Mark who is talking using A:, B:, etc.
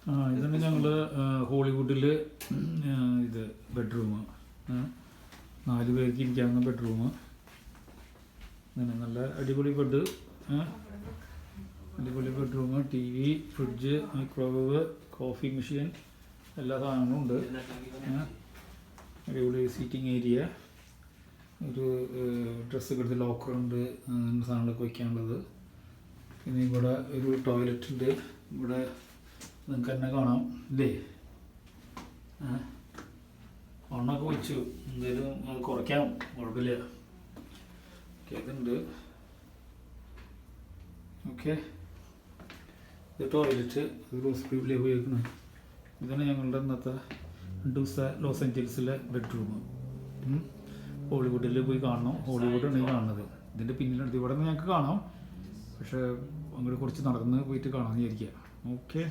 A: ഇതാണ് ഞങ്ങൾ ഹോളിവുഡിൽ ഇത് ബെഡ്റൂം, 4 പേർക്ക് ഇരിക്കാവുന്ന ബെഡ്റൂം. അങ്ങനെ നല്ല അടിപൊളി ബെഡ്, അടിപൊളി bedroom, T V, fridge, microwave, coffee machine, എല്ലാ സാധനങ്ങളും ഉണ്ട്. അടിപൊളി സീറ്റിംഗ് ഏരിയ, ഒരു ഡ്രസ്സൊക്കെ എടുത്ത് ലോക്കറുണ്ട്, അങ്ങനത്തെ സാധനങ്ങളൊക്കെ വയ്ക്കാനുള്ളത്. പിന്നെ ഇവിടെ ഒരു ടോയ്ലറ്റ് ഉണ്ട്. ഇവിടെ നിങ്ങൾക്ക് തന്നെ കാണാം ഇല്ലേ, ഓണൊക്കെ വെച്ചു, എന്തെങ്കിലും കുറയ്ക്കാം, കുഴപ്പമില്ല. ഓക്കെ, ഇതുണ്ട്. ഓക്കെ, ഇത് ടോയ്ലറ്റ്, ഇത് ഹോസ്പിറ്റലിൽ ഉപയോഗിക്കുന്നത്. ഇതാണ് ഞങ്ങളുടെ ഇന്നത്തെ 2 ദിവസത്തെ ലോസ് ഏഞ്ചൽസിലെ ബെഡ്റൂം. ഹോളിവുഡിൽ പോയി കാണണം, ഹോളിവുഡാണ് ഈ കാണുന്നത്. ഇതിൻ്റെ പിന്നിലെടുത്ത് ഇവിടെ നിന്ന് ഞങ്ങൾക്ക് കാണാം, പക്ഷേ അങ്ങോട്ട് കുറച്ച് നടന്ന് പോയിട്ട് കാണാമെന്ന് വിചാരിക്കുക. ഓക്കെ.